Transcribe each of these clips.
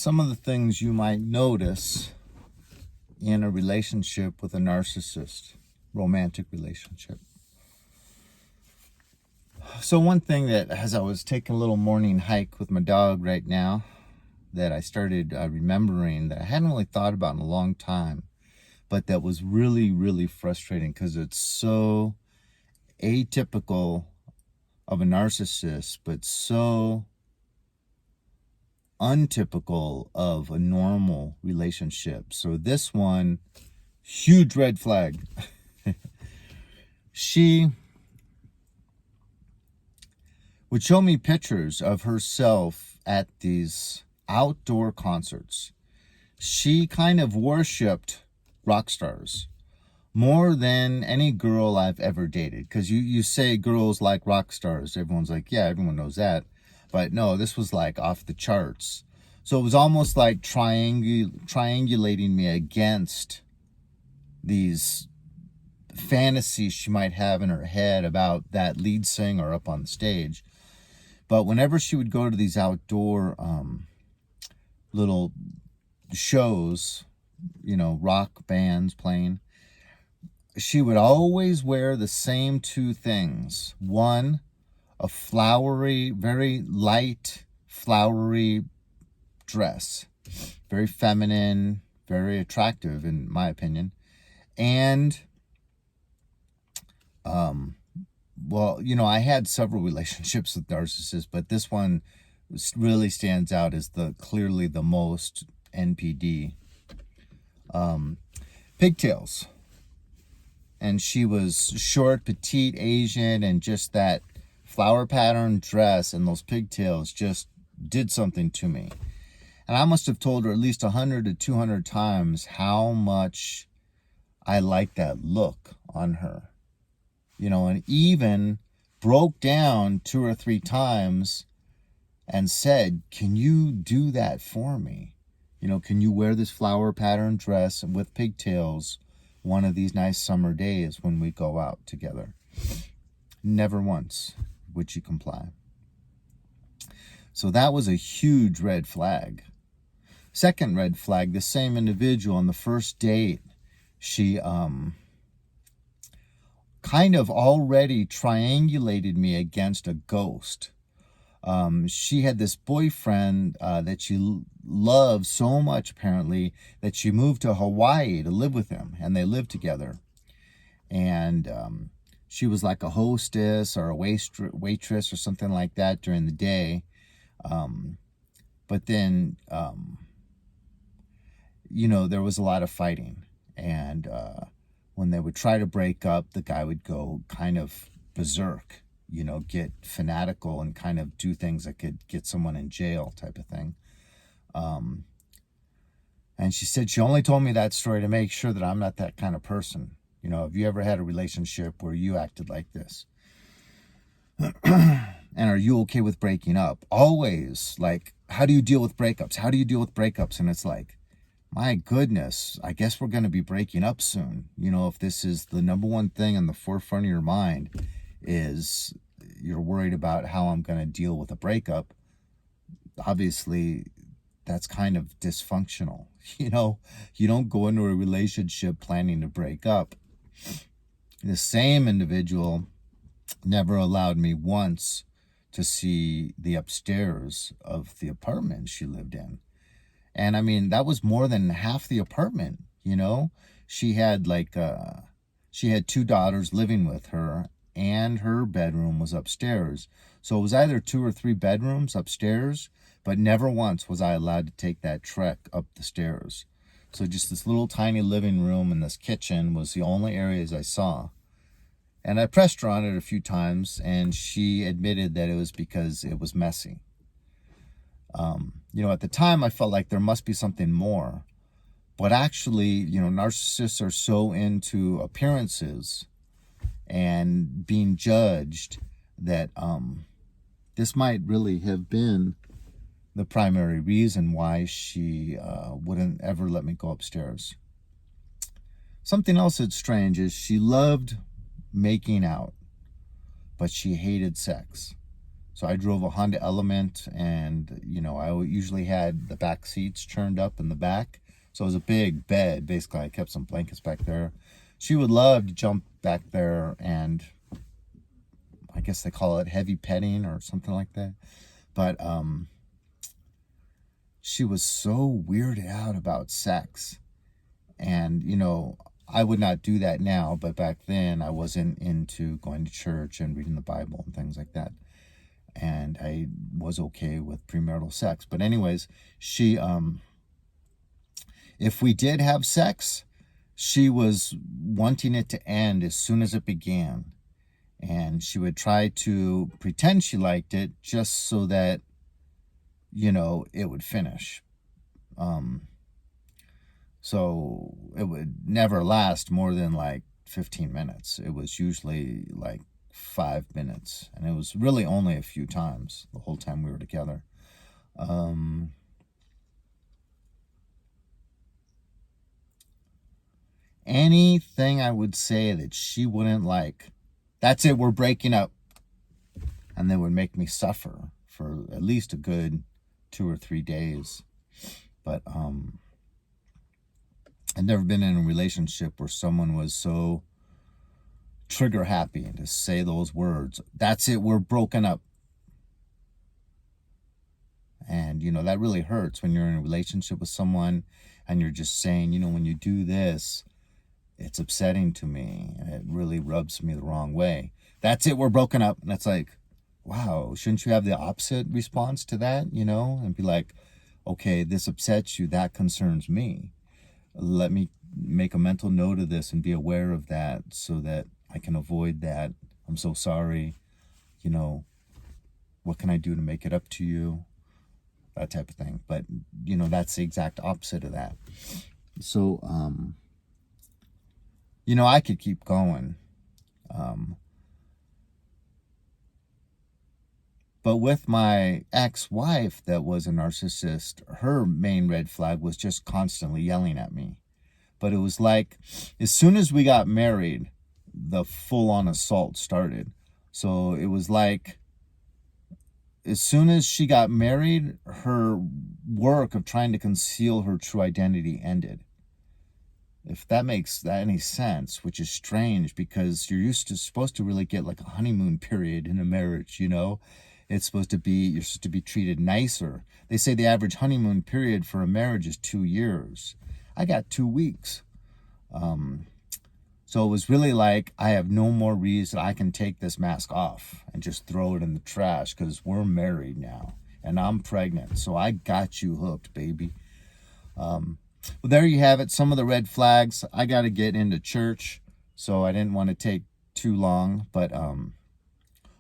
some of the things you might notice in a relationship with a narcissist, romantic relationship. So one thing that, as I was taking a little morning hike with my dog right now, that I started remembering that I hadn't really thought about in a long time, but that was really, really frustrating because it's so atypical of a narcissist, but so untypical of a normal relationship. So this one, huge red flag. She would show me pictures of herself at these outdoor concerts. She kind of worshipped rock stars more than any girl I've ever dated. Because you say girls like rock stars. Everyone's like, yeah, everyone knows that. But no, this was like off the charts. So it was almost like triangulating me against these fantasies she might have in her head about that lead singer up on the stage. But whenever she would go to these outdoor little shows, rock bands playing, she would always wear the same two things. One, a flowery, very light, flowery dress. Very feminine, very attractive in my opinion. And, I had several relationships with narcissists, but this one really stands out as clearly the most NPD. Pigtails. And she was short, petite, Asian, and just that flower pattern dress and those pigtails just did something to me. And I must have told her at least 100 to 200 times how much I liked that look on her. And even broke down 2 or 3 times and said, can you do that for me? Can you wear this flower pattern dress with pigtails one of these nice summer days when we go out together? Never once would she comply. So that was a huge red flag. Second red flag, the same individual on the first date, she kind of already triangulated me against a ghost. She had this boyfriend that she loved so much, apparently, that she moved to Hawaii to live with him, and they lived together. And she was like a hostess or a waitress or something like that during the day. But then, there was a lot of fighting. And when they would try to break up, the guy would go kind of berserk, get fanatical and kind of do things that could get someone in jail type of thing. And she said she only told me that story to make sure that I'm not that kind of person. Have you ever had a relationship where you acted like this? And are you okay with breaking up? Always, like, how do you deal with breakups? How do you deal with breakups? And it's like, my goodness, I guess we're going to be breaking up soon. If this is the number one thing in the forefront of your mind is you're worried about how I'm going to deal with a breakup, obviously that's kind of dysfunctional. You don't go into a relationship planning to break up. The same individual never allowed me once to see the upstairs of the apartment she lived in. And I mean, that was more than half the apartment. She had she had 2 daughters living with her, and her bedroom was upstairs. So it was either 2 or 3 bedrooms upstairs, but never once was I allowed to take that trek up the stairs. So just this little tiny living room and this kitchen was the only areas I saw. And I pressed her on it a few times, and she admitted that it was because it was messy. At the time I felt like there must be something more. But actually, narcissists are so into appearances and being judged that this might really have been the primary reason why she wouldn't ever let me go upstairs. Something else that's strange is she loved making out, but she hated sex. So I drove a Honda Element, and I usually had the back seats turned up in the back. So it was a big bed. Basically, I kept some blankets back there. She would love to jump back there, and I guess they call it heavy petting or something like that. But she was so weirded out about sex. And, I would not do that now, but back then I wasn't into going to church and reading the Bible and things like that. And I was okay with premarital sex. But anyways, she, if we did have sex, she was wanting it to end as soon as it began. And she would try to pretend she liked it just so that, it would finish. So it would never last more than like 15 minutes. It was usually like 5 minutes. And it was really only a few times the whole time we were together. Anything I would say that she wouldn't like, that's it, we're breaking up. And they would make me suffer for at least a good 2 or 3 days. But I've never been in a relationship where someone was so trigger happy to say those words. That's it, we're broken up. And, that really hurts when you're in a relationship with someone and you're just saying, when you do this, it's upsetting to me and it really rubs me the wrong way. That's it, we're broken up. And it's like, wow, shouldn't you have the opposite response to that, and be like, okay, this upsets you, that concerns me. Let me make a mental note of this and be aware of that so that I can avoid that. I'm so sorry. What can I do to make it up to you? That type of thing. But, that's the exact opposite of that. So, I could keep going. But with my ex-wife that was a narcissist, her main red flag was just constantly yelling at me. But it was like, as soon as we got married, the full-on assault started. So it was like, as soon as she got married, her work of trying to conceal her true identity ended. If that makes any sense, which is strange because you're supposed to really get like a honeymoon period in a marriage, It's supposed to be, you're supposed to be treated nicer. They say the average honeymoon period for a marriage is 2 years. I got 2 weeks. So it was really like, I have no more reason. I can take this mask off and just throw it in the trash because we're married now and I'm pregnant. So I got you hooked, baby. Well, there you have it. Some of the red flags. I got to get into church, so I didn't want to take too long, but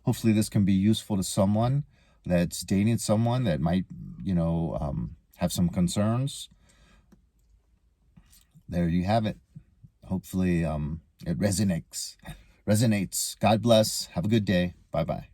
hopefully this can be useful to someone that's dating someone that might, have some concerns. There you have it. Hopefully it resonates. God bless. Have a good day. Bye-bye.